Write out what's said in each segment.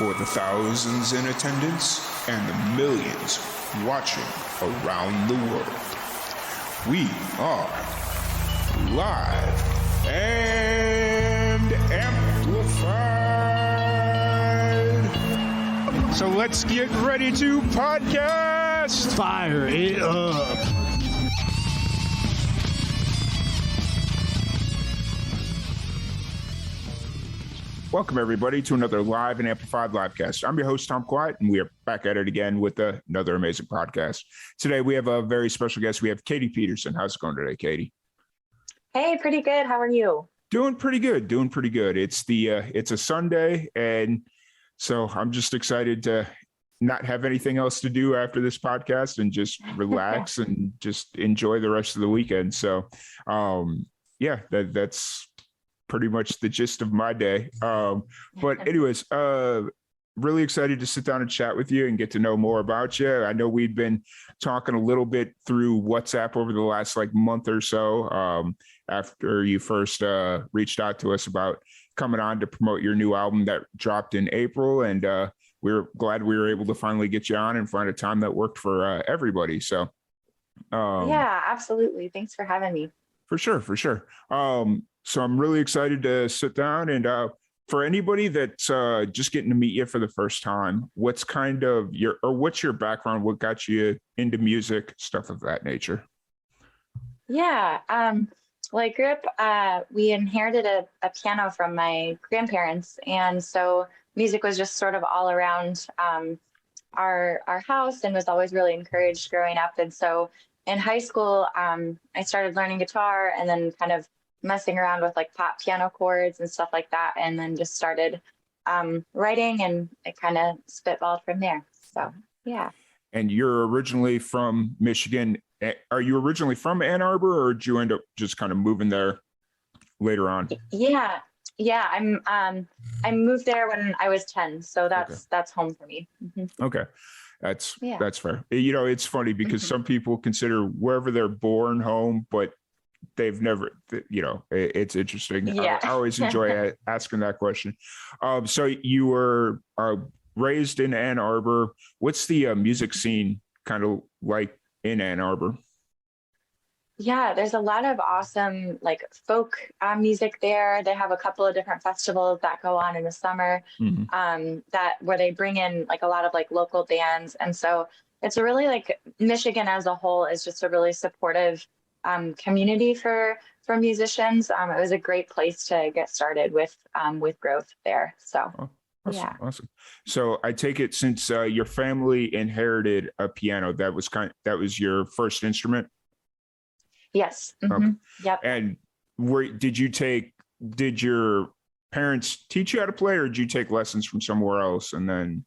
For the thousands in attendance and the millions watching around the world, we are live and amplified. So let's get ready to podcast. Fire it up. Welcome, everybody, to another live and amplified livecast. I'm your host, Tom Quiet, and we are back at it again with another amazing podcast. Today, we have a very special guest. We have Katie Pederson. How's it going today, Katie? Hey, pretty good. How are you? Doing pretty good. It's a Sunday, and so I'm just excited to not have anything else to do after this podcast and just relax and just enjoy the rest of the weekend. So, that's pretty much the gist of my day. But anyways, really excited to sit down and chat with you and get to know more about you. I know we've been talking a little bit through WhatsApp over the last month or so, after you first reached out to us about coming on to promote your new album that dropped in April. And we're glad we were able to finally get you on and find a time that worked for everybody. So yeah, absolutely. Thanks for having me. For sure. So I'm really excited to sit down, and for anybody that's just getting to meet you for the first time, what's your background? What got you into music, stuff of that nature? Yeah. Well, I grew up, we inherited a piano from my grandparents. And so music was just sort of all around our house and was always really encouraged growing up. And so in high school, I started learning guitar and then kind of messing around with pop piano chords and stuff like that, and then just started writing, and it kind of spitballed from there. So yeah. And you're originally from Michigan. Are you originally from Ann Arbor, or did you end up just kind of moving there later on? Yeah. I moved there when I was 10, so that's home for me. Mm-hmm. Okay. That's fair. It's funny because some people consider wherever they're born home, but they've never, it's interesting. Yeah. I always enjoy asking that question. So you were raised in Ann Arbor. What's the music scene kind of like in Ann Arbor? Yeah, there's a lot of awesome folk music there. They have a couple of different festivals that go on in the summer, where they bring in a lot of local bands. And so it's a really Michigan as a whole is just a really supportive community for musicians. It was a great place to get started with growth there. So awesome. So I take it, since your family inherited a piano, that was your first instrument? Yes. Okay. Yep. And did your parents teach you how to play, or did you take lessons from somewhere else and then?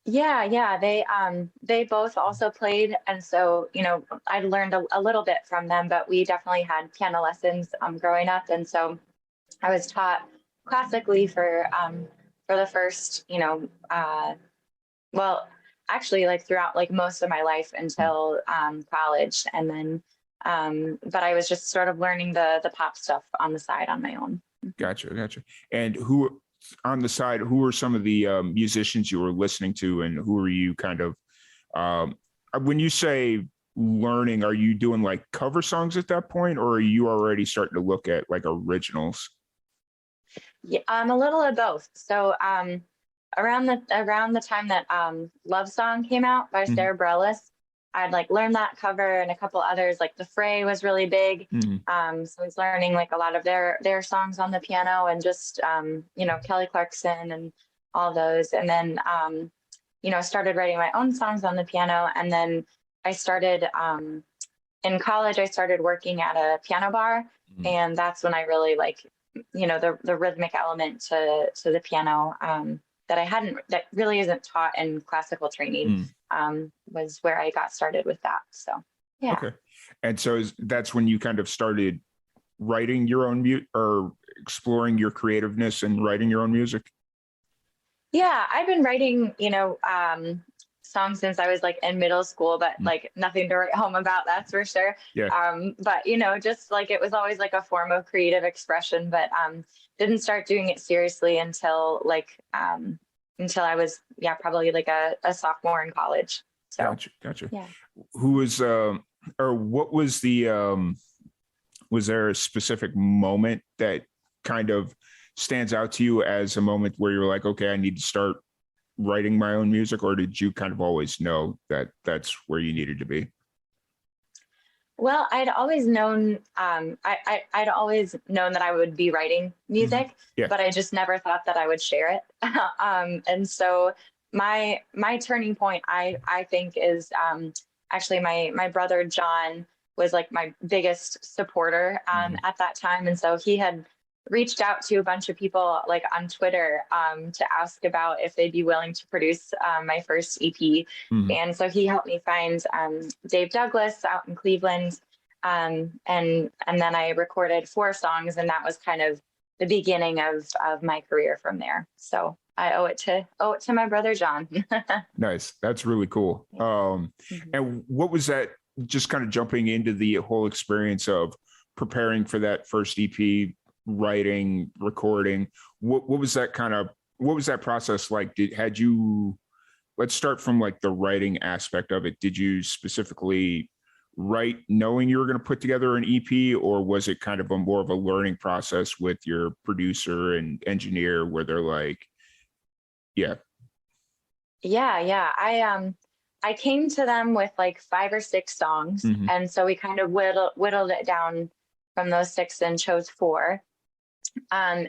Yeah. They both also played. And so, I learned a little bit from them, but we definitely had piano lessons growing up. And so I was taught classically for the first, throughout most of my life until college. And then, but I was just sort of learning the pop stuff on the side on my own. Gotcha. And who on the side, who were some of the musicians you were listening to, and who are you kind of, when you say learning, are you doing cover songs at that point, or are you already starting to look at originals? Yeah, a little of both. So around the time that Love Song came out by Sarah Bareilles, I'd learned that cover and a couple others. The Fray was really big. So I was learning a lot of their songs on the piano, and just Kelly Clarkson and all those. And then started writing my own songs on the piano. And then I started in college, I started working at a piano bar, and that's when I really the rhythmic element to the piano that really isn't taught in classical training. Was where I got started with that. So, yeah. Okay. And so that's when you kind of started writing your own music, or exploring your creativeness and writing your own music? Yeah, I've been writing, songs since I was in middle school, but nothing to write home about, that's for sure. Yeah. But just it was always a form of creative expression, but didn't start doing it seriously until until I was, probably like a sophomore in college. So Gotcha. yeah. Who was, or what was was there a specific moment that kind of stands out to you as a moment where you're like, okay, I need to start writing my own music, or did you kind of always know that that's where you needed to be? Well, I'd always known, I'd always known that I would be writing music, Yeah. but I just never thought that I would share it. And so my turning point, I think, is actually my brother John was like my biggest supporter at that time, and so he had reached out to a bunch of people like on Twitter to ask about if they'd be willing to produce my first EP. And so he helped me find Dave Douglas out in Cleveland. And then I recorded 4 songs, and that was kind of the beginning of my career from there. So I owe it to my brother John. Nice. That's really cool. And what was that, just kind of jumping into the whole experience of preparing for that first EP, writing, recording, what was that process like? Let's start from like the writing aspect of it. Did you specifically write knowing you were going to put together an EP, or was it kind of more of a learning process with your producer and engineer where they're like, yeah. I came to them with like 5 or 6 songs. And so we kind of whittled it down from those 6 and chose 4. I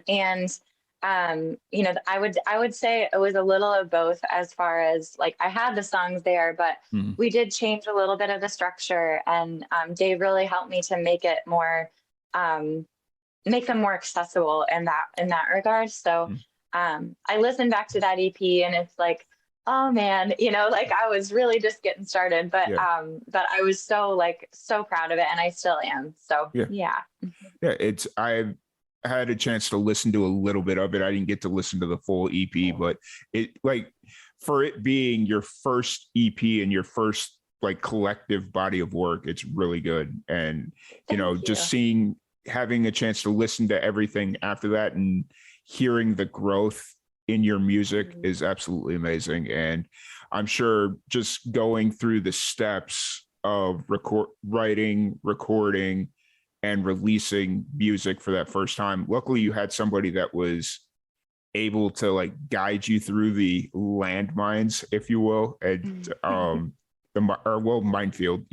would say it was a little of both, as far as like I had the songs there, but we did change a little bit of the structure, and Dave really helped me to make it more, make them more accessible in that regard. So I listened back to that EP, and it's like, oh man, like I was really just getting started, but I was so proud of it, and I still am. So yeah. I had a chance to listen to a little bit of it. I didn't get to listen to the full EP, but it, like, for it being your first EP and your first like collective body of work, it's really good. And Thank you. just having a chance to listen to everything after that and hearing the growth in your music is absolutely amazing. And I'm sure just going through the steps of writing, recording, and releasing music for that first time, luckily you had somebody that was able to like guide you through the landmines, if you will, and minefield,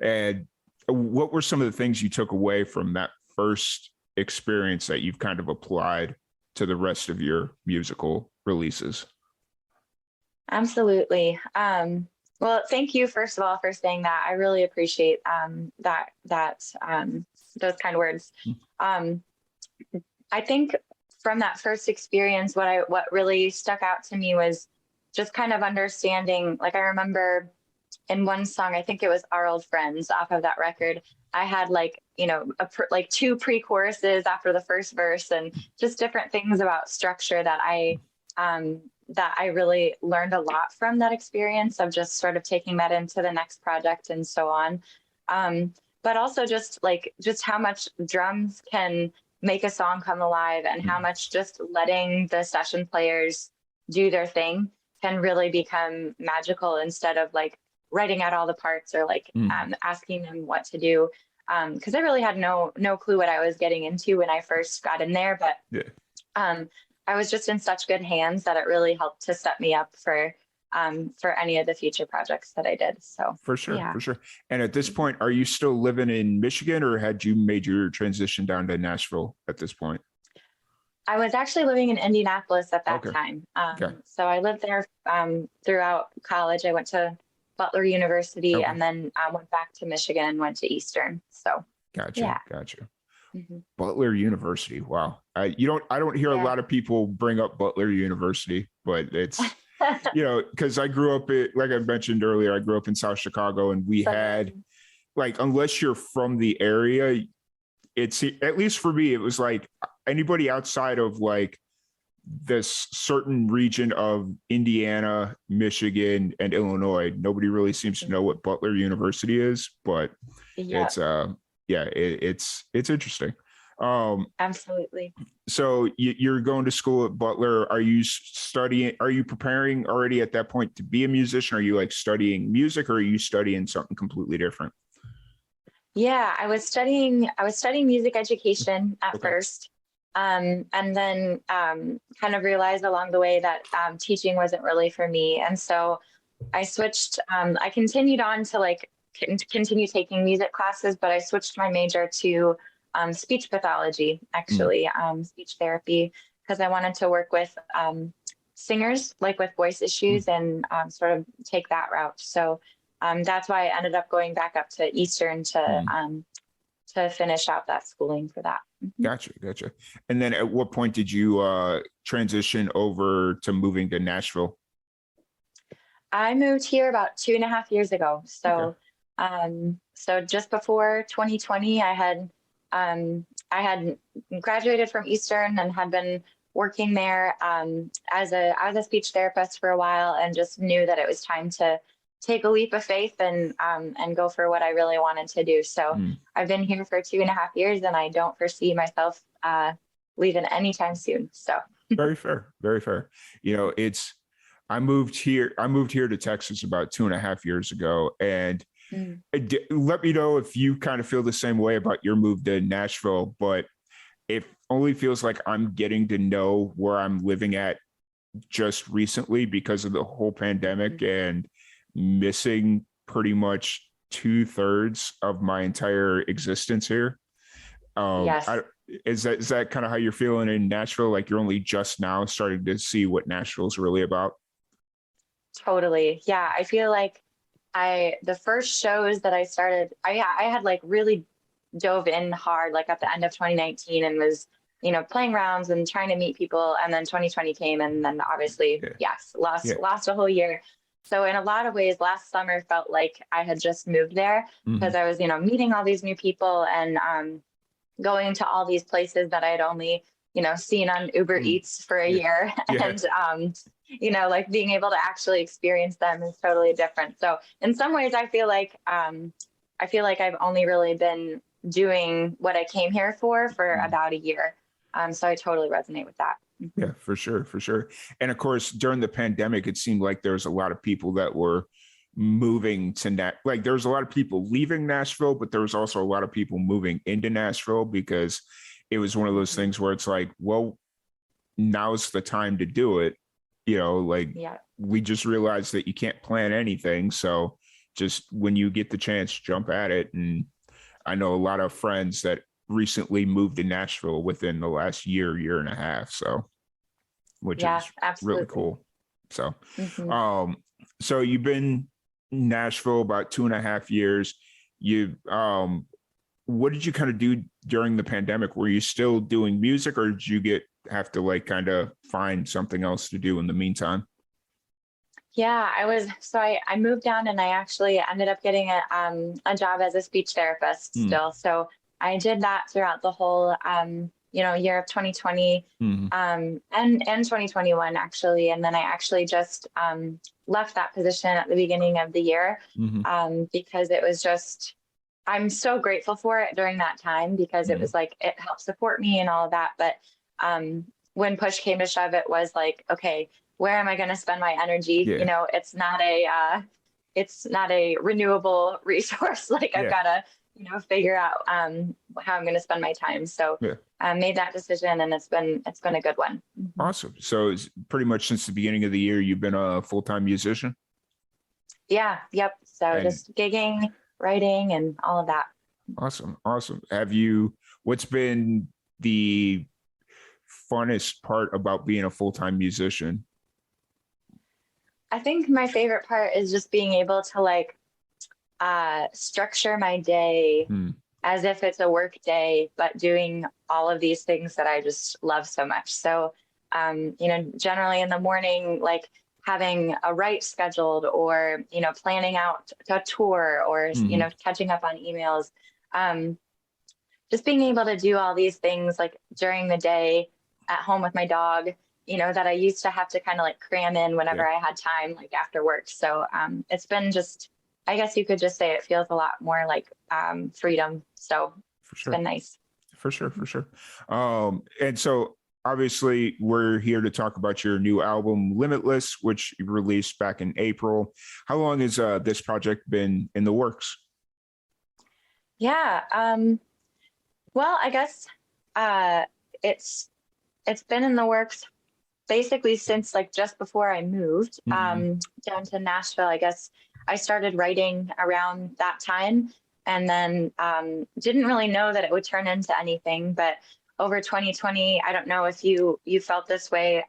and what were some of the things you took away from that first experience that you've kind of applied to the rest of your musical releases? Absolutely. Well, thank you, first of all, for saying that. I really appreciate those kind words. I think from that first experience, what really stuck out to me was just kind of understanding. Like, I remember in one song, I think it was Our Old Friends off of that record, I had like 2 pre-choruses after the first verse, and just different things about structure that I really learned a lot from that experience of just sort of taking that into the next project and so on. But also just how much drums can make a song come alive, and how much just letting the session players do their thing can really become magical, instead of like writing out all the parts or asking them what to do. Because I really had no clue what I was getting into when I first got in there, but I was just in such good hands that it really helped to set me up for any of the future projects that I did. So for sure. And at this point, are you still living in Michigan, or had you made your transition down to Nashville at this point? I was actually living in Indianapolis at that time. So I lived there throughout college. I went to Butler University, and then I went back to Michigan and went to Eastern. So gotcha. Butler University. Wow. I don't hear a lot of people bring up Butler University, but it's, because I grew up, like I mentioned earlier, I grew up in South Chicago, and we had, like, unless you're from the area, it's, at least for me, it was like anybody outside of like this certain region of Indiana, Michigan, and Illinois, nobody really seems to know what Butler University is, but it's interesting. Absolutely. So you're going to school at Butler. Are you studying? Are you preparing already at that point to be a musician? Are you like studying music, or are you studying something completely different? Yeah, I was studying music education at Okay. first. And then kind of realized along the way that teaching wasn't really for me. And so I switched, I continued on to like continue taking music classes, but I switched my major to speech pathology, Mm, actually, speech therapy, because I wanted to work with singers, like with voice mm, issues, and sort of take that route. So that's why I ended up going back up to Eastern mm. to finish out that schooling for that. Mhm. Gotcha, gotcha. And then at what point did you transition over to moving to Nashville? I moved here about 2.5 years ago. Okay. So just before 2020, I had graduated from Eastern and had been working there as a speech therapist for a while, and just knew that it was time to take a leap of faith and go for what I really wanted to do. So Mm. I've been here for 2.5 years, and I don't foresee myself leaving anytime soon. So Very fair, very fair. You know, it's I moved here to Texas about 2.5 years ago, and mm, let me know if you kind of feel the same way about your move to Nashville, but it only feels like I'm getting to know where I'm living at just recently because of the whole pandemic, and missing pretty much 2/3 of my entire existence here. yes. I is that kind of how you're feeling in Nashville? Like you're only just now starting to see what Nashville's really about? Totally. Yeah. I feel like the first shows that I started, I had like really dove in hard, like at the end of 2019, and was, playing rounds and trying to meet people. And then 2020 came, and then obviously, Yeah, yes, yeah. lost a whole year. So in a lot of ways, last summer felt like I had just moved there, because Hmm. I was, meeting all these new people, and going to all these places that I had only, seen on Uber Mm. Eats for a Yeah, year. yeah. And, like being able to actually experience them is totally different. So in some ways, I feel like I've only really been doing what I came here for Mm. about a year. So I totally resonate with that. Yeah, for sure, for sure. And of course, during the pandemic, it seemed like there's a lot of people that were moving to like there's a lot of people leaving Nashville, but there was also a lot of people moving into Nashville because it was one of those Mhm. things where it's like, well, now's the time to do it. Like Yeah. we just realized that you can't plan anything. So just when you get the chance, jump at it. And I know a lot of friends that recently moved to Nashville within the last year, year and a half. So which Yeah, is really absolutely. cool. So, Hmm. um, so you've been in Nashville about 2.5 years. You, what did you kind of do during the pandemic? Were you still doing music, or did you have to like kind of find something else to do in the meantime? Yeah, I moved down, and I actually ended up getting a job as a speech therapist Mm, still. So I did that throughout the whole, year of 2020, mm, and 2021 actually. And then I actually just left that position at the beginning of the year, mm, because it was just, I'm so grateful for it during that time, because it mm. was like, it helped support me and all of that. But when push came to shove, it was like, okay, where am I going to spend my energy? Yeah, It's not a renewable resource. Like I've yeah, got to, figure out how I'm going to spend my time. So yeah. I made that decision, and it's been a good one. Mhm. Awesome. So it's pretty much since the beginning of the year, you've been a full-time musician, Yeah. Yep. So and just gigging, writing, and all of that. awesome, awesome. What's been the funnest part about being a full-time musician? I think my favorite part is just being able to like structure my day Hmm. as if it's a work day, but doing all of these things that I just love so much. So, generally in the morning, like having a write scheduled, or, planning out a tour, or, Hmm. catching up on emails. Um, just being able to do all these things like during the day at home with my dog, that I used to have to kind of like cram in Yeah, whenever I had time, like after work. So it's been just, I guess you could just say it feels a lot more like freedom. So for it's been sure. nice. For sure, for sure. And so obviously we're here to talk about your new album, Limitless, which you released back in April. How long has this project been in the works? Yeah. Well, I guess it's been in the works basically since like just before I moved down to Nashville. I guess I started writing around that time, and then didn't really know that it would turn into anything. But over 2020, I don't know if you felt this way,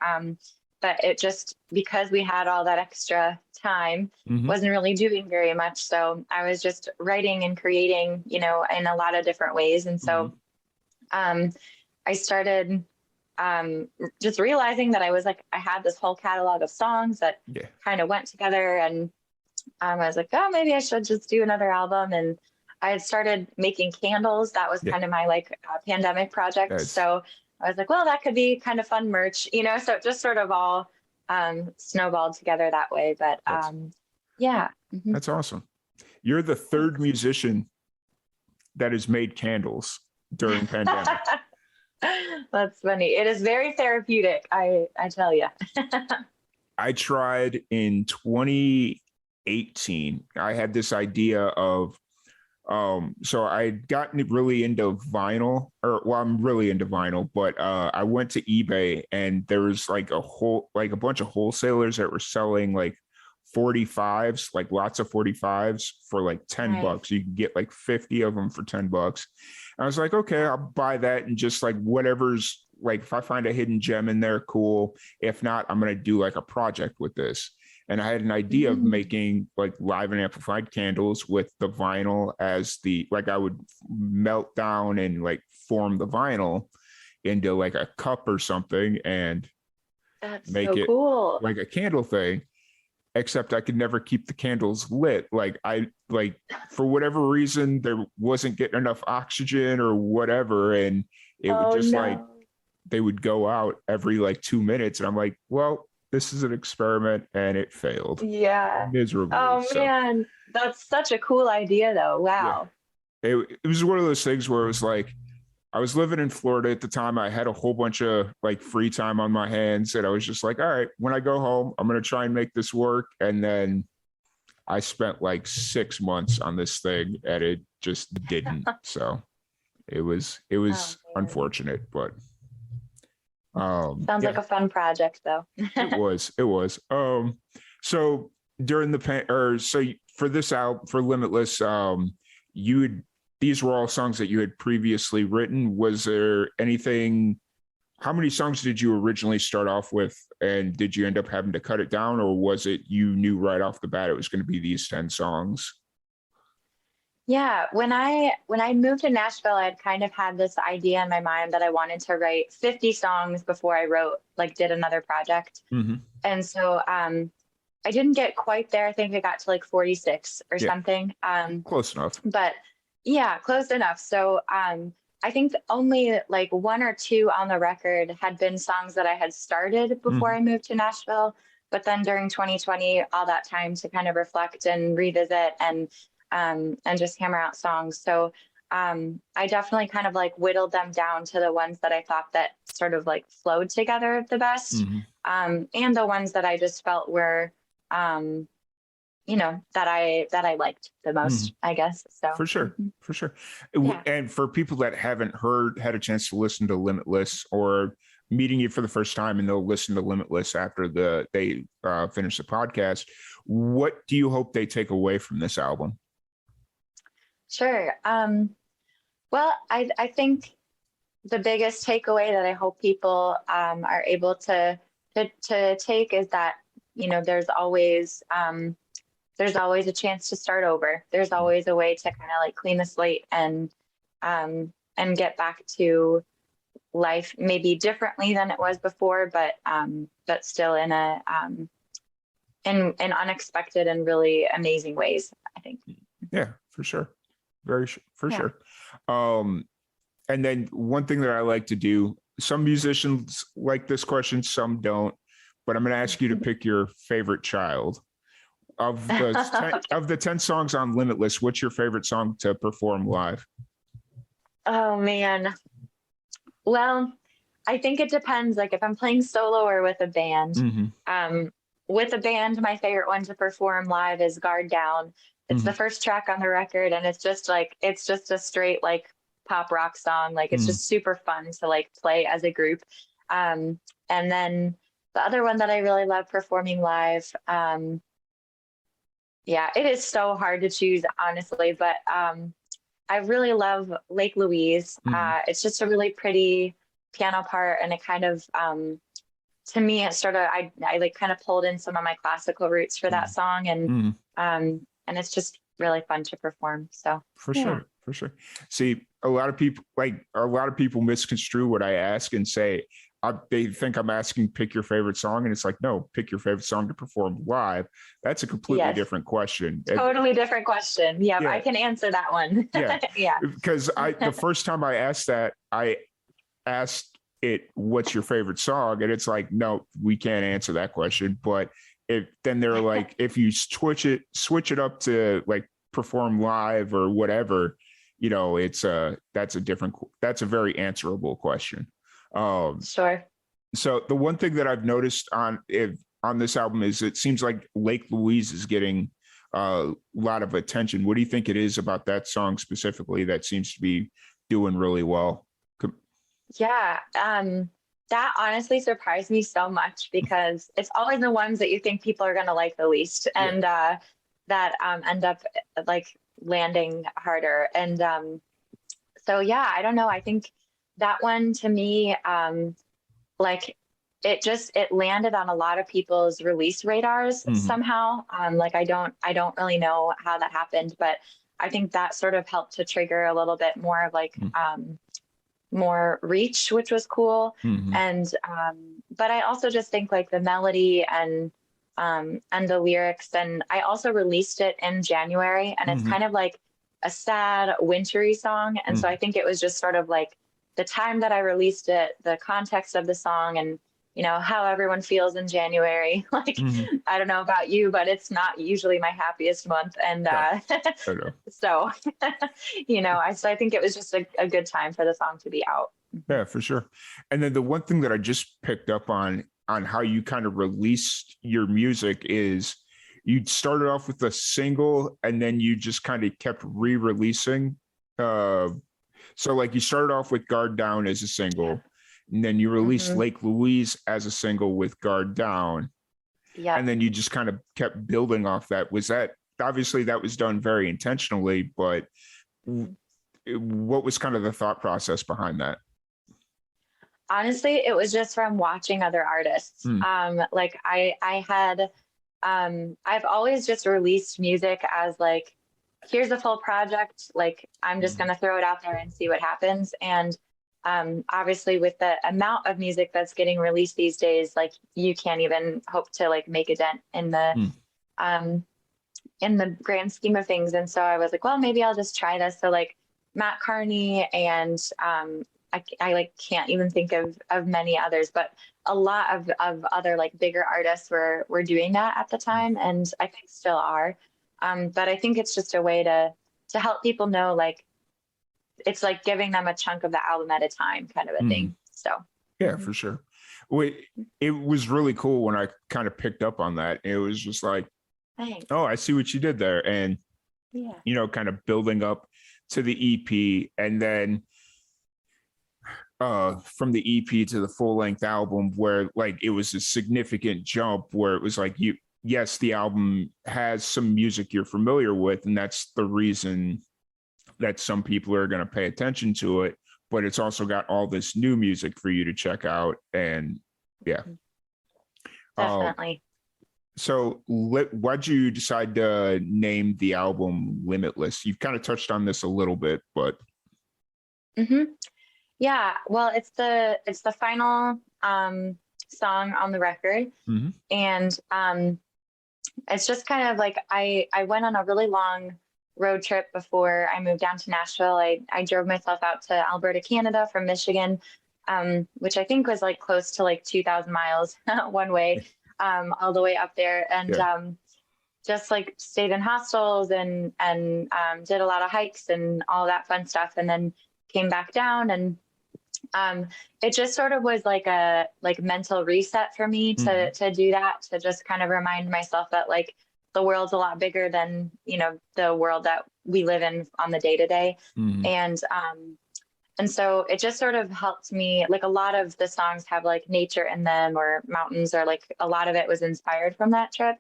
but it just, because we had all that extra time, wasn't really doing very much. So I was just writing and creating, in a lot of different ways. And so I started just realizing that I had this whole catalog of songs that kind of went together, and I was like, oh, maybe I should just do another album. And I had started making candles. That was kind of my pandemic project. Nice. So I was like, well, that could be kind of fun merch, so it just sort of all snowballed together that way. But yeah. That's awesome. You're the third musician that has made candles during pandemic. That's funny. It is very therapeutic, I tell you. I tried in 2018. I had this idea of so I'd gotten really into vinyl, I'm really into vinyl, but I went to eBay, and there was a bunch of wholesalers that were selling 45s, lots of 45s for $10. You can get 50 of them for $10. I was like, okay, I'll buy that, and just whatever's if I find a hidden gem in there, cool. If not, I'm going to do a project with this. And I had an idea of making live and amplified candles with the vinyl as I would melt down and form the vinyl into a cup or something, and that's make so it cool. A candle thing. Except I could never keep the candles lit. For whatever reason, there wasn't getting enough oxygen or whatever. And it would just they would go out every 2 minutes. And I'm like, well, this is an experiment, and it failed. Yeah. Miserably. Oh man, that's such a cool idea though. Wow. Yeah. It was one of those things where it was I was living in Florida at the time. I had a whole bunch of free time on my hands, and I was just all right, when I go home, I'm going to try and make this work. And then I spent 6 months on this thing, and it just didn't. So it was unfortunate, but sounds like a fun project though. It was. So during for this album, for Limitless, these were all songs that you had previously written. Was there anything, how many songs did you originally start off with, and did you end up having to cut it down, or was it you knew right off the bat it was going to be these 10 songs? Yeah, when I moved to Nashville, I'd kind of had this idea in my mind that I wanted to write 50 songs before I did another project. And so I didn't get quite there. I think I got to 46 or something. Close enough. But yeah, close enough. So I think only one or two on the record had been songs that I had started before I moved to Nashville. But then during 2020, all that time to kind of reflect and revisit and just hammer out songs. So I definitely kind of whittled them down to the ones that I thought that sort of flowed together the best, and the ones that I just felt were that I liked the most, I guess. So for sure. Yeah. And for people that haven't had a chance to listen to Limitless, or meeting you for the first time and they'll listen to Limitless after they finish the podcast, what do you hope they take away from this album? Sure. Well, I think the biggest takeaway that I hope people are able to take is that, there's always a chance to start over. There's always a way to kind of clean the slate and get back to life, maybe differently than it was before, but still in in unexpected and really amazing ways, I think. Yeah, for sure. Sure. And then one thing that I like to do, some musicians like this question, some don't, but I'm going to ask you to pick your favorite child. Of the 10 songs on Limitless, what's your favorite song to perform live? Oh man. Well, I think it depends. Like if I'm playing solo or with a band. Hmm. With a band, my favorite one to perform live is Guard Down. It's Hmm. the first track on the record, and it's just a straight like pop rock song. Like it's Hmm. just super fun to like play as a group. And then the other one that I really love performing live, yeah, it is so hard to choose, honestly, but I really love Lake Louise. Hmm. It's just a really pretty piano part, and it kind of to me, it sort of I like kind of pulled in some of my classical roots for that song, Hmm. and it's just really fun to perform. So For yeah, sure, for sure. See, a lot of people misconstrue what I ask and say they think I'm asking pick your favorite song, and it's like, no, pick your favorite song to perform live. That's a completely yes, different question. totally different question. Yep, I Yeah, can answer that one. yeah. Yeah. Because the first time I asked that, I asked it, "What's your favorite song?" And it's like, no, we can't answer that question. But then they're like, if you switch it up to like perform live or whatever, it's that's a very answerable question. Um, Sure. so the one thing that I've noticed on this album is it seems like Lake Louise is getting a lot of attention. What do you think it is about that song specifically that seems to be doing really well? Yeah. That honestly surprised me so much because it's always the ones that you think people are going to like the least, Yeah. and that end up like landing harder. And so yeah, I don't know. I think that one to me, like it landed on a lot of people's release radars Hmm. somehow. Like I don't really know how that happened, but I think that sort of helped to trigger a little bit more of like more reach, which was cool. Hmm. And but I also just think like the melody and the lyrics. And I also released it in January, and it's Hmm. kind of like a sad, wintry song. And so I Hmm. think it was just sort of like the time that I released it, the context of the song, and how everyone feels in January. Like Hmm. I don't know about you, but it's not usually my happiest month, and Yeah, I know. so I think it was just a good time for the song to be out. Yeah, for sure. And then the one thing that I just picked up on how you kind of released your music is you started off with a single and then you just kind of kept re-releasing. Uh, so like you started off with Guard Down as a single, and then you released Hmm. Lake Louise as a single with Guard Down, and Yep. then you just kind of kept building off that. Was that obviously that was done very intentionally, but what was kind of the thought process behind that? Honestly, it was just from watching other artists. Mm. Like I had, I've always just released music as like, here's a full project. Like I'm just Mm. gonna throw it out there and see what happens. And obviously, with the amount of music that's getting released these days, like you can't even hope to like make a dent Mm. um, in the grand scheme of things. And so I was like, well, maybe I'll just try this. So like Matt Carney and I like can't even think of many others, but a lot of other like bigger artists were doing that at the time, and I think still are. But I think it's just a way to help people know like it's like giving them a chunk of the album at a time, kind of a Mm. thing. So Yeah, mhm. for sure. Wait, it was really cool when I kind of picked up on that. It was just like, Thanks. oh, I see what you did there. And, Yeah. kind of building up to the EP and then from the EP to the full length album where like it was a significant jump where it was like yes, the album has some music you're familiar with, and that's the reason that some people are going to pay attention to it, but it's also got all this new music for you to check out. And yeah. Mhm. Uh, Definitely. so why'd you decide to name the album Limitless? You've kind of touched on this a little bit, but Hmm. Yeah, well, it's the final song on the record, mm-hmm. and it's just kind of like I went on a really long road trip before I moved down to Nashville. I drove myself out to Alberta, Canada from Michigan, which I think was like close to like 2,000 miles one way, all the way up there, and Yeah. just like stayed in hostels and did a lot of hikes and all that fun stuff, and then came back down and It just sort of was like a mental reset for me to do that, to just kind of remind myself that like the world's a lot bigger than, the world that we live in on the day to day. And so it just sort of helped me, like a lot of the songs have like nature in them or mountains, or like a lot of it was inspired from that trip.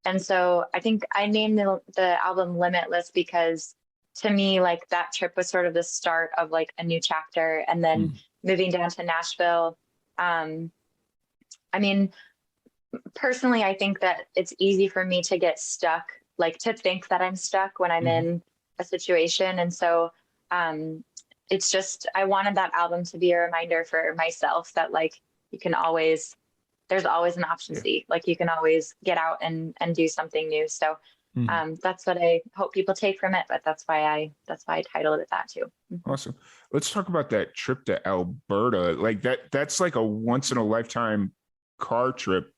And so I think I named the album Limitless because to me, like that trip was sort of the start of like a new chapter. And then moving down to Nashville, I mean, personally, I think that it's easy for me to get stuck, like to think that I'm stuck when I'm in a situation. And so it's just, I wanted that album to be a reminder for myself that like you can always, there's always an option C, like you can always get out and do something new. So that's what I hope people take from it, but that's why I titled it that too. Awesome. Let's talk about that trip to Alberta. Like that's like a once in a lifetime car trip.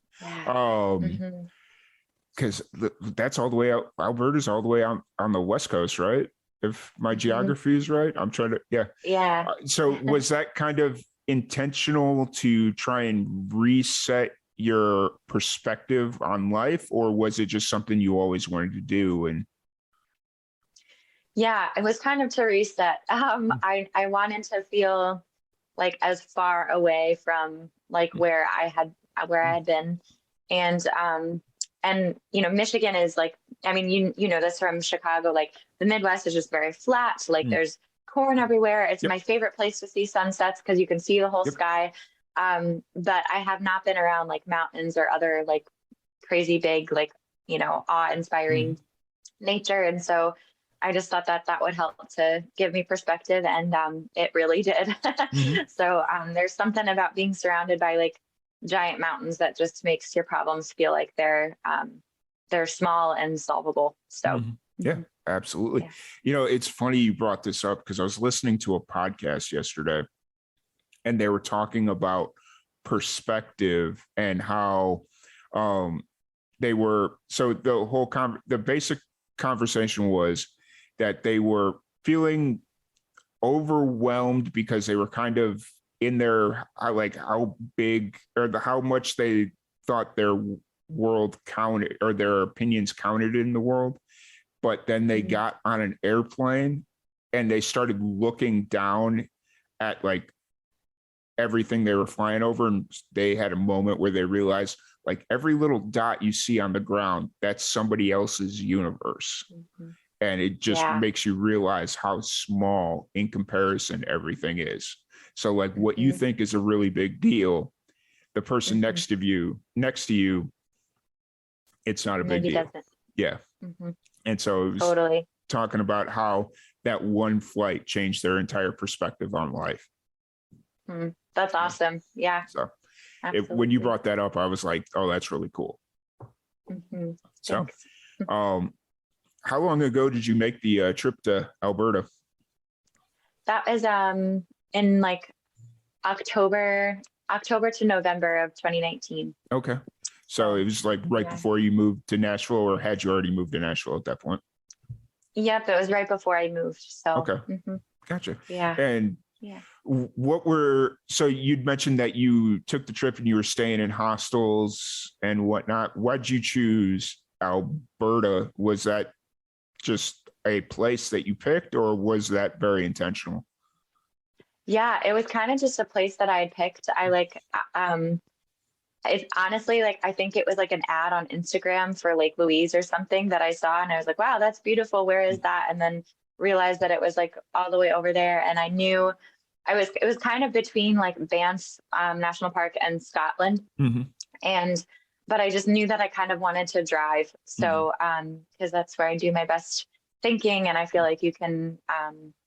Because that's all the way out. Alberta's all the way out on the West Coast, right? If my geography is right, I'm trying to, yeah. So was that kind of intentional to try and reset your perspective on life, or was it just something you always wanted to do? And yeah, it was kind of to reset. I wanted to feel like as far away from like where I had been, and Michigan is like, I mean, you know this from Chicago, like the Midwest is just very flat. Like there's corn everywhere. It's my favorite place to see sunsets because you can see the whole sky. But I have not been around like mountains or other like crazy big, like, awe-inspiring nature. And so I just thought that would help to give me perspective, and it really did. So there's something about being surrounded by like giant mountains that just makes your problems feel like they're small and solvable. So yeah, absolutely. Yeah. It's funny you brought this up because I was listening to a podcast yesterday and they were talking about perspective and how they were, so the basic conversation was that they were feeling overwhelmed because they were kind of in their, like how big or how much they thought their world counted or their opinions counted in the world. But then they got on an airplane and they started looking down at like everything they were flying over. And they had a moment where they realized like every little dot you see on the ground, that's somebody else's universe. And it just makes you realize how small in comparison everything is. So like what you think is a really big deal, the person next to you, it's not a big deal. Doesn't. Yeah. And so it was talking about how that one flight changed their entire perspective on life. That's awesome. Yeah. So when you brought that up, I was like, oh, that's really cool. So how long ago did you make the trip to Alberta? That was in like October to November of 2019. Okay. So it was like right before you moved to Nashville, or had you already moved to Nashville at that point? Yep, it was right before I moved. So okay. Gotcha. Yeah. And so you'd mentioned that you took the trip and you were staying in hostels and whatnot. Why'd you choose Alberta? Was that just a place that you picked, or was that very intentional? Yeah, it was kind of just a place that I had picked. I like, it's honestly like, I think it was like an ad on Instagram for Lake Louise or something that I saw. And I was like, wow, that's beautiful. Where is that? And then realized that it was like all the way over there. And I knew it was kind of between like Banff National Park and Scotland. But I just knew that I kind of wanted to drive. So, because that's where I do my best thinking. And I feel like you can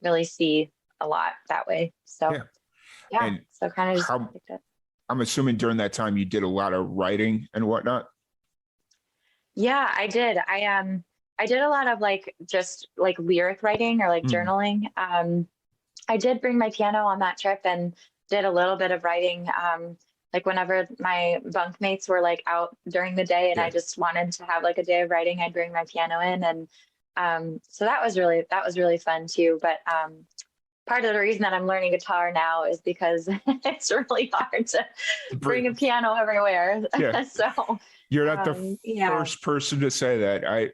really see a lot that way. So, so kind of just picked it. I'm assuming during that time you did a lot of writing and whatnot. Yeah, I did. I did a lot of like just like lyric writing or like journaling. I did bring my piano on that trip and did a little bit of writing. Like whenever my bunkmates were like out during the day and I just wanted to have like a day of writing, I'd bring my piano in. And so that was really fun too. But part of the reason that I'm learning guitar now is because it's really hard to bring a piano everywhere. Yeah. So, You're not the yeah. first person to say that.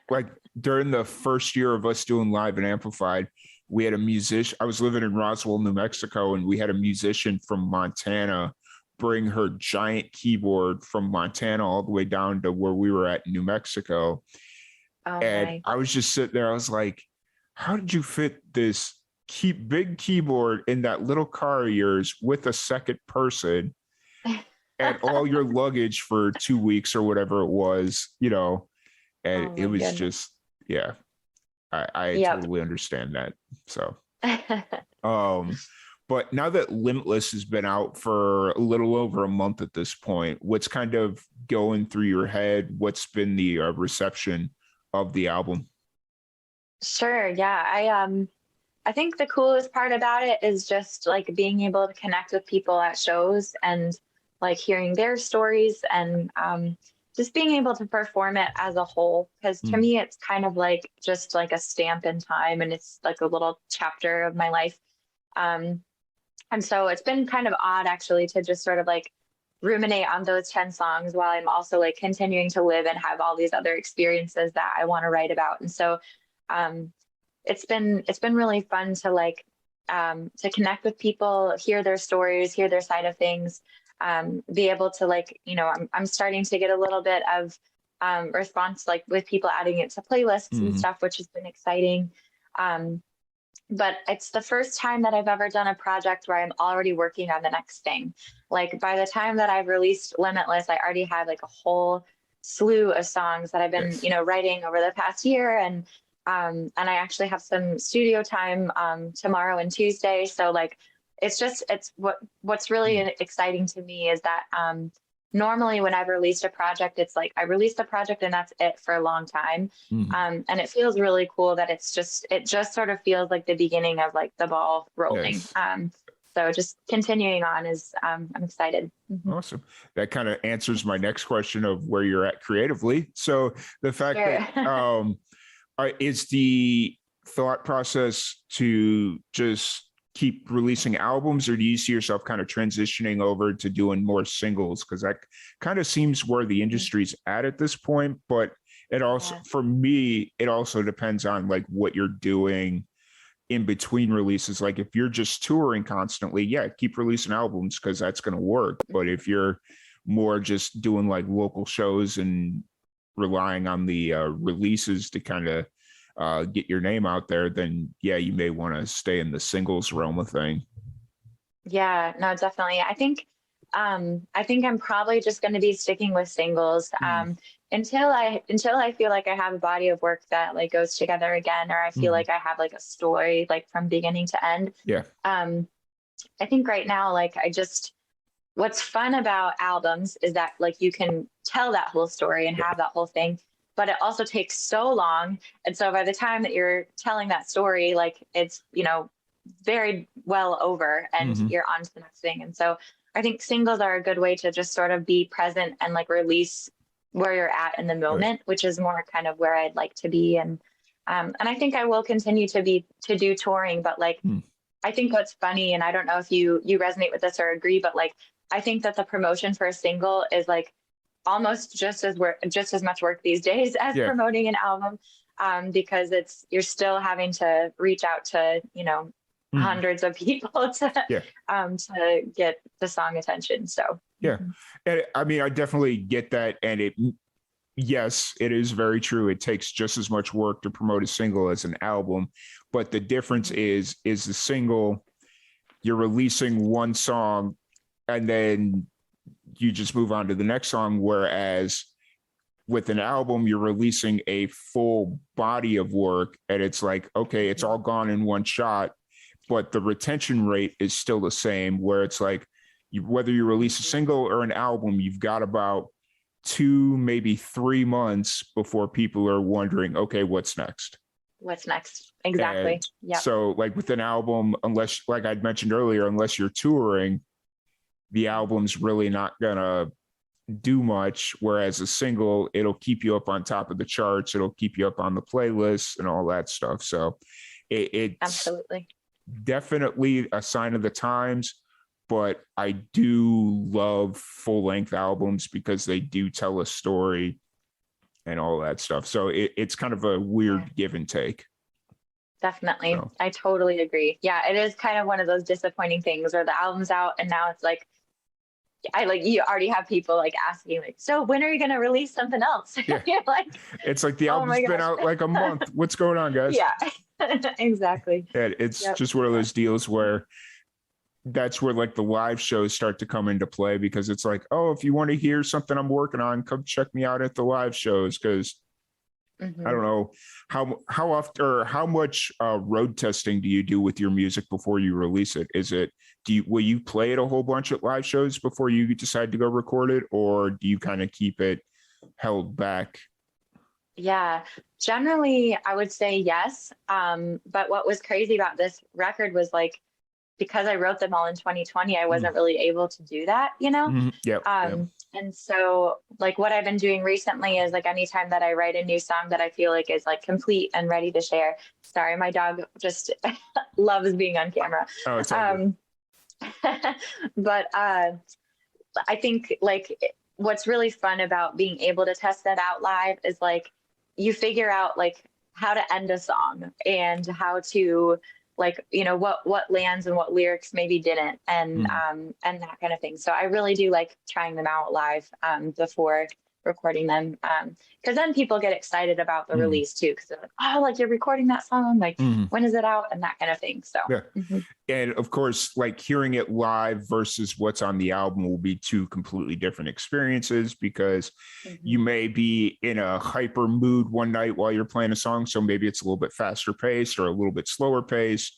Like during the first year of us doing Live and Amplified, we had a musician. I was living in Roswell, New Mexico, and we had a musician from Montana bring her giant keyboard from Montana all the way down to where we were at in New Mexico. Oh, And my. I was just sitting there. I was like, how did you fit this big keyboard in that little car of yours with a second person and all your luggage for 2 weeks or whatever it was, you know? And Oh, it my was goodness. just, yeah, I Yep. totally understand that. So, but now that Limitless has been out for a little over a month at this point, what's kind of going through your head? What's been the reception of the album? Sure. Yeah. I think the coolest part about it is just like being able to connect with people at shows and like hearing their stories and just being able to perform it as a whole. Because to me, it's kind of like just like a stamp in time and it's like a little chapter of my life. And so it's been kind of odd actually to just sort of like ruminate on those 10 songs while I'm also like continuing to live and have all these other experiences that I want to write about. And so um, it's been really fun to like to connect with people, hear their stories, hear their side of things, be able to like, you know, I'm starting to get a little bit of response like with people adding it to playlists and stuff, which has been exciting. But it's the first time that I've ever done a project where I'm already working on the next thing. Like by the time that I've released Limitless, I already had like a whole slew of songs that I've been, Yes. you know, writing over the past year. And I actually have some studio time tomorrow and Tuesday. So like, it's what's really exciting to me is that normally when I've released a project, it's like I released a project and that's it for a long time. And it feels really cool that it just sort of feels like the beginning of like the ball rolling. Yes. So just continuing on is I'm excited. Awesome. That kind of answers my next question of where you're at creatively. So the fact that is the thought process to just keep releasing albums, or do you see yourself kind of transitioning over to doing more singles? Because that kind of seems where the industry's at this point. But it also, for me, it also depends on like what you're doing in between releases. Like if you're just touring constantly, yeah, keep releasing albums because that's going to work. But if you're more just doing like local shows and relying on the releases to kind of get your name out there, then yeah, you may want to stay in the singles realm of thing. Yeah, no, definitely. I think I'm probably just going to be sticking with singles until I feel like I have a body of work that like goes together again, or I feel like I have like a story like from beginning to end. Yeah. I think right now, like what's fun about albums is that like you can tell that whole story and have that whole thing, but it also takes so long. And so by the time that you're telling that story, like it's, you know, very well over and you're on to the next thing. And so I think singles are a good way to just sort of be present and like release where you're at in the moment, which is more kind of where I'd like to be. And I think I will continue to do touring, but like, I think what's funny, and I don't know if you resonate with this or agree, but like, I think that the promotion for a single is like almost just as much work these days as promoting an album, because you're still having to reach out to, you know, hundreds of people to get the song attention. So and I mean, I definitely get that, and yes, it is very true. It takes just as much work to promote a single as an album, but the difference is the single, you're releasing one song and then you just move on to the next song. Whereas with an album, you're releasing a full body of work and it's like, okay, it's all gone in one shot, but the retention rate is still the same, where it's like, whether you release a single or an album, you've got about 2, maybe 3 months before people are wondering, okay, what's next? Exactly. Yeah. So like with an album, unless, like I'd mentioned earlier, unless you're touring, the album's really not gonna do much. Whereas a single, it'll keep you up on top of the charts. It'll keep you up on the playlists and all that stuff. So it's absolutely. definitely a sign of the times, but I do love full-length albums because they do tell a story and all that stuff. So it's kind of a weird give and take. Definitely. So. I totally agree. Yeah, it is kind of one of those disappointing things where the album's out and now it's like, you already have people like asking like, so when are you going to release something else? Yeah. You're like, it's like the oh album's been out like a month. What's going on, guys? Yeah, exactly. And it's just one of those deals where that's where like the live shows start to come into play, because it's like, oh, if you want to hear something I'm working on, come check me out at the live shows. Because I don't know how often or how much road testing do you do with your music before you release it? Will you play it a whole bunch at live shows before you decide to go record it, or do you kind of keep it held back? Yeah, generally I would say yes. But what was crazy about this record was like, because I wrote them all in 2020, I wasn't really able to do that, you know? Yep. And so like what I've been doing recently is like anytime that I write a new song that I feel like is like complete and ready to share. Sorry, my dog just loves being on camera. Oh, it's all good. But I think like what's really fun about being able to test that out live is like you figure out like how to end a song and how to like, you know, what lands and what lyrics maybe didn't, and that kind of thing. So I really do like trying them out live before recording them, because then people get excited about the release too, because they're like, oh, like you're recording that song, like when is it out, and that kind of thing. So and of course, like hearing it live versus what's on the album will be two completely different experiences, because you may be in a hyper mood one night while you're playing a song, so maybe it's a little bit faster paced or a little bit slower paced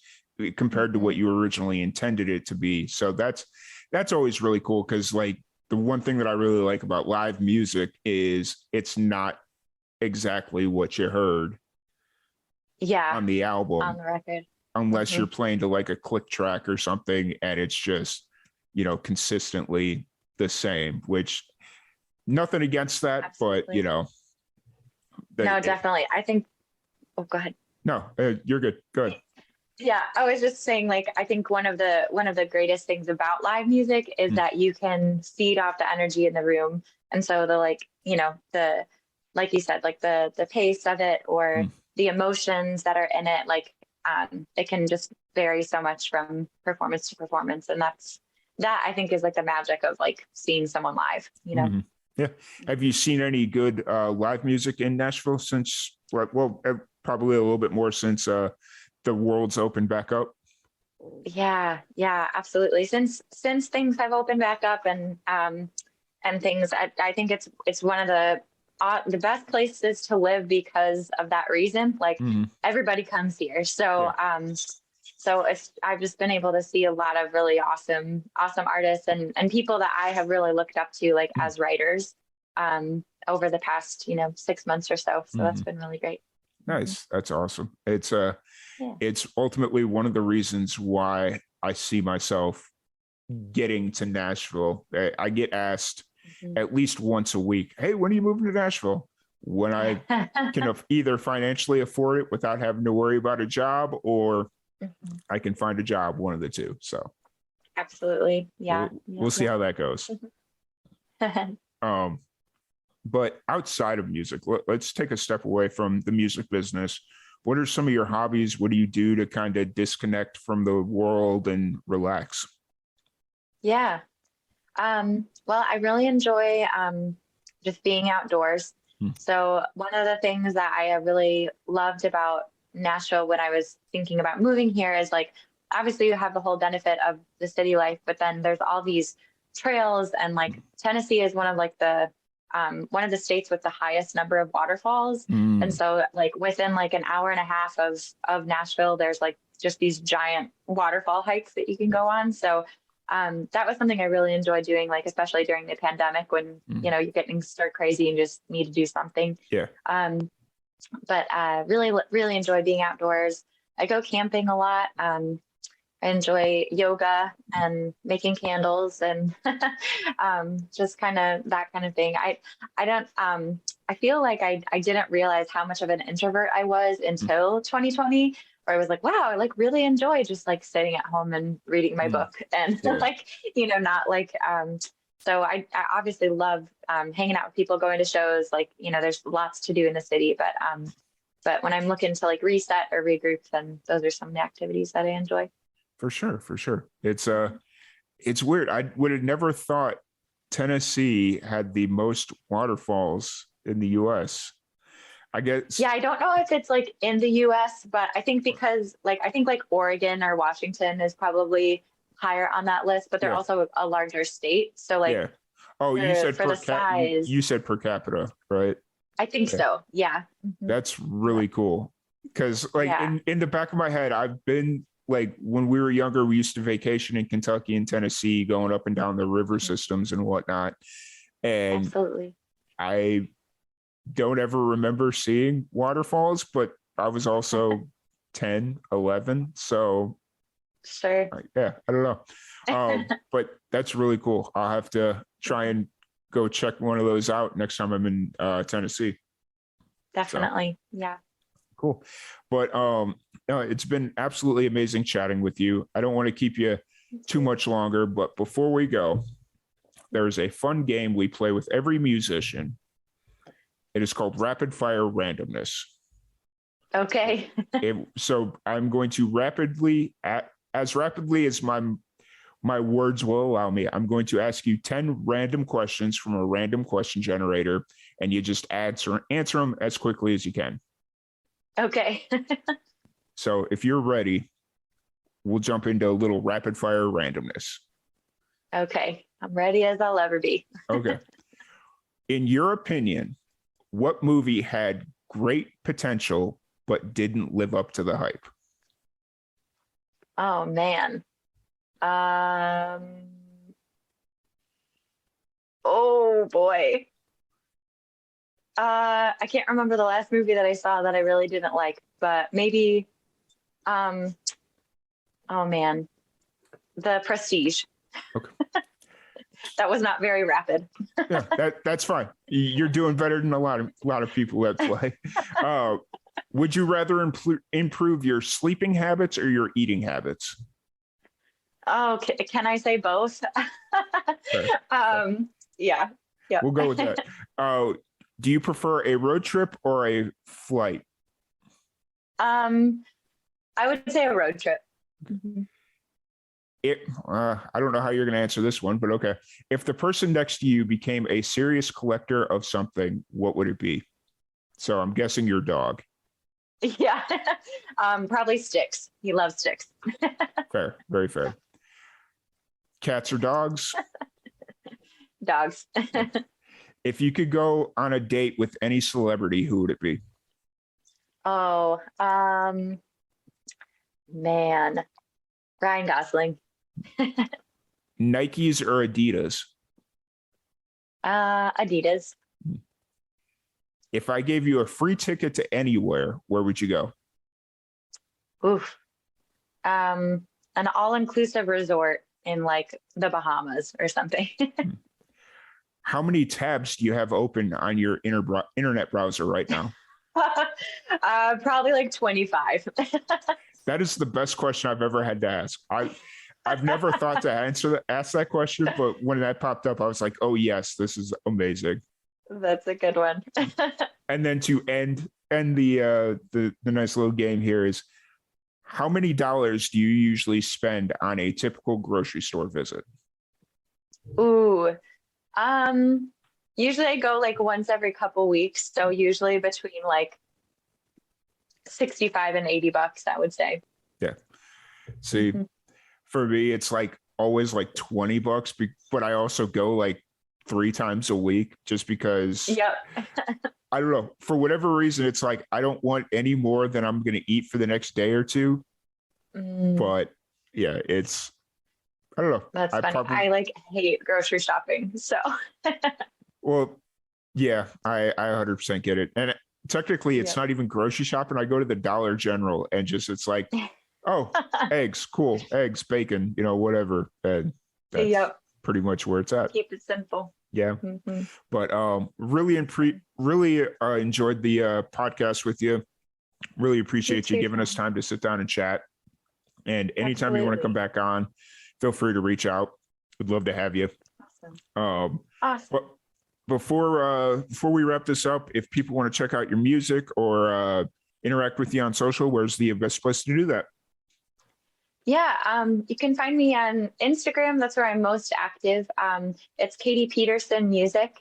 compared to what you originally intended it to be. So that's always really cool, because like the one thing that I really like about live music is it's not exactly what you heard on the album, on the record, unless you're playing to like a click track or something and it's just, you know, consistently the same, which nothing against that. Absolutely. But you know, no, definitely. I think, oh, go ahead. No, you're good. Go ahead. Yeah, I was just saying, like, I think one of the greatest things about live music is that you can feed off the energy in the room. And so the, like, you know, the, like you said, like the pace of it or the emotions that are in it, like it can just vary so much from performance to performance. And that I think is like the magic of like seeing someone live, you know? Yeah. Have you seen any good live music in Nashville since, well, probably a little bit more since the world's opened back up? Yeah, absolutely. Since things have opened back up and things, I think it's one of the best places to live because of that reason. Like everybody comes here. So so I've just been able to see a lot of really awesome artists and people that I have really looked up to, like as writers over the past 6 months or so. So that's been really great. Nice. That's awesome. It's ultimately one of the reasons why I see myself getting to Nashville. I get asked at least once a week, hey, when are you moving to Nashville? When I can either financially afford it without having to worry about a job, or I can find a job, one of the two. So absolutely. Yeah. We'll see how that goes. But outside of music, let's take a step away from the music business. What are some of your hobbies? What do you do to kind of disconnect from the world and relax? Yeah. Well, I really enjoy just being outdoors. So one of the things that I really loved about Nashville when I was thinking about moving here is, like, obviously you have the whole benefit of the city life, but then there's all these trails, and like Tennessee is one of the states with the highest number of waterfalls. And so like within like an hour and a half of Nashville, there's like just these giant waterfall hikes that you can go on. So that was something I really enjoyed doing, like, especially during the pandemic when, you're getting stir crazy and just need to do something. Yeah. But really, really enjoy being outdoors. I go camping a lot. I enjoy yoga and making candles and just kind of that kind of thing. I feel like I didn't realize how much of an introvert I was until 2020, where I was like, wow, I like really enjoy just like sitting at home and reading my book and Yeah. like, not like, so I obviously love hanging out with people, going to shows, like, there's lots to do in the city, but when I'm looking to like reset or regroup, then those are some of the activities that I enjoy. For sure. For sure. It's weird. I would have never thought Tennessee had the most waterfalls in the US. I guess. Yeah, I don't know if it's like in the US, but I think because I think like Oregon or Washington is probably higher on that list, but they're Yeah. also a larger state. So like, Yeah. Oh, you said for the size, you said per capita, right? I think so. Yeah. Mhm. That's really cool. Because Yeah. in the back of my head, I've been like when we were younger, we used to vacation in Kentucky and Tennessee, going up and down the river systems and whatnot. And Absolutely. I don't ever remember seeing waterfalls, but I was also 10, 11. So Sure. yeah, I don't know. But that's really cool. I'll have to try and go check one of those out next time I'm in Tennessee. Definitely. Yeah. Cool. But no, it's been absolutely amazing chatting with you. I don't want to keep you too much longer, but before we go, there's a fun game we play with every musician. It is called Rapid Fire Randomness. Okay. So I'm going to as rapidly as my words will allow me, I'm going to ask you 10 random questions from a random question generator, and you just answer them as quickly as you can. Okay. So if you're ready, we'll jump into a little rapid fire randomness. Okay. I'm ready as I'll ever be. Okay. In your opinion, what movie had great potential but didn't live up to the hype? Oh man. Oh boy. I can't remember the last movie that I saw that I really didn't like, but maybe, oh man, The Prestige. Okay. That was not very rapid. Yeah, that's fine. You're doing better than a lot of people that play. Would you rather improve your sleeping habits or your eating habits? Oh, can I say both? Fair. Yeah. We'll go with that. Do you prefer a road trip or a flight? I would say a road trip. Mm-hmm. I don't know how you're going to answer this one, but okay. If the person next to you became a serious collector of something, what would it be? So I'm guessing your dog. Yeah. Probably sticks. He loves sticks. Fair. Very fair. Cats or dogs? Dogs. If you could go on a date with any celebrity, who would it be? Oh, man. Ryan Gosling. Nikes or Adidas? Adidas. If I gave you a free ticket to anywhere, where would you go? Oof. An all-inclusive resort in like the Bahamas or something. How many tabs do you have open on your internet browser right now? Probably like 25. That is the best question I've ever had to ask. I've never thought to ask that question, but when that popped up, I was like, oh yes, this is amazing. That's a good one. And then to end the nice little game here is, how many dollars do you usually spend on a typical grocery store visit? Ooh. Usually I go like once every couple weeks. So usually between like 65 and $80, I would say. Yeah. See, for me, it's like always like $20, but I also go like 3 times a week just because. Yep. I don't know. For whatever reason, it's like I don't want any more than I'm going to eat for the next day or two. But yeah, I don't know. That's funny. I like hate grocery shopping. So. Well, yeah, I 100% get it. And technically, it's not even grocery shopping. I go to the Dollar General and it's like, oh, eggs, cool, eggs, bacon, whatever. And that's pretty much where it's at. Keep it simple. Yeah. But really enjoyed the podcast with you. Really appreciate you too, giving us Tom. time to sit down and chat. And anytime you want to come Absolutely. back on, feel free to reach out. We'd love to have you. Awesome. Um, Awesome. but before we wrap this up, if people want to check out your music or interact with you on social, where's the best place to do that? Yeah, you can find me on Instagram. That's where I'm most active. It's Katie Pederson Music.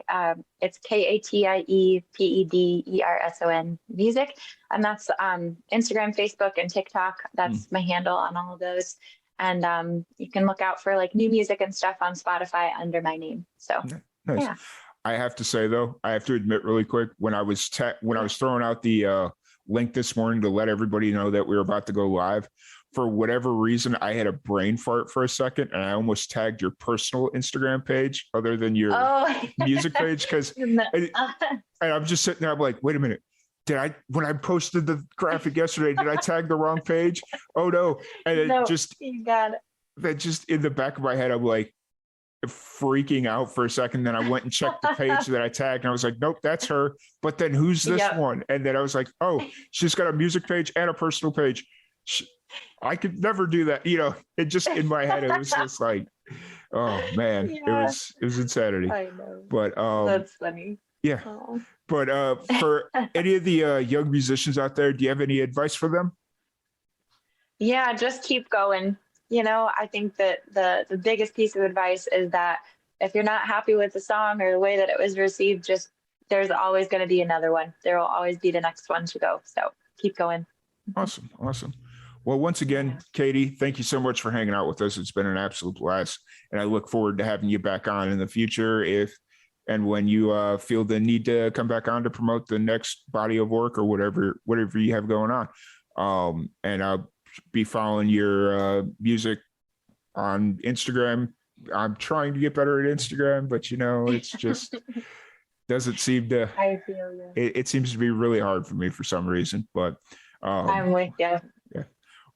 It's KATIEPEDERSON Music. And that's Instagram, Facebook, and TikTok. That's my handle on all of those. And you can look out for like new music and stuff on Spotify under my name. So Nice. yeah. I have to say though, I have to admit really quick, when I was throwing out the link this morning to let everybody know that we were about to go live, for whatever reason, I had a brain fart for a second and I almost tagged your personal Instagram page other than your music page. Cause and I'm just sitting there, I'm like, wait a minute. When I posted the graphic yesterday, did I tag the wrong page? Oh no. And you got it. That just in the back of my head, I'm like freaking out for a second. Then I went and checked the page that I tagged and I was like, nope, that's her. But then who's this one? And then I was like, oh, she's got a music page and a personal page. I could never do that. It just in my head, it was just like, oh man, it was insanity. I know. But that's funny. Yeah. Oh. But for any of the young musicians out there, do you have any advice for them? Yeah, just keep going. I think that the biggest piece of advice is that if you're not happy with the song or the way that it was received, there's always going to be another one. There will always be the next one to go. So keep going. Awesome. Well, once again, Katie, thank you so much for hanging out with us. It's been an absolute blast. And I look forward to having you back on in the future when you feel the need to come back on to promote the next body of work or whatever you have going on. And I'll be following your music on Instagram. I'm trying to get better at Instagram, but it's just doesn't seem to. I feel you. It seems to be really hard for me for some reason, but I'm with you. Yeah.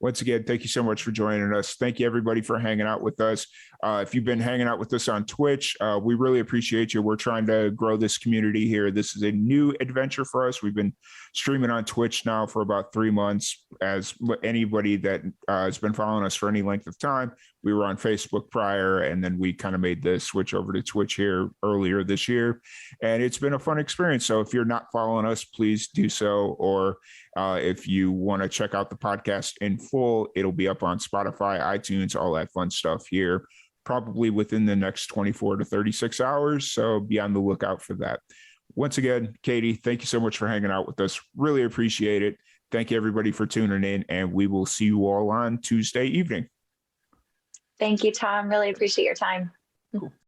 Once again, thank you so much for joining us. Thank you, everybody, for hanging out with us. If you've been hanging out with us on Twitch, we really appreciate you. We're trying to grow this community here. This is a new adventure for us. We've been streaming on Twitch now for about 3 months. As anybody that has been following us for any length of time, we were on Facebook prior, and then we kind of made the switch over to Twitch here earlier this year. And it's been a fun experience. So if you're not following us, please do so. Or if you want to check out the podcast in full, it'll be up on Spotify, iTunes, all that fun stuff here, probably within the next 24 to 36 hours. So be on the lookout for that. Once again, Katie, thank you so much for hanging out with us. Really appreciate it. Thank you, everybody, for tuning in, and we will see you all on Tuesday evening. Thank you, Tom. Really appreciate your time. Cool.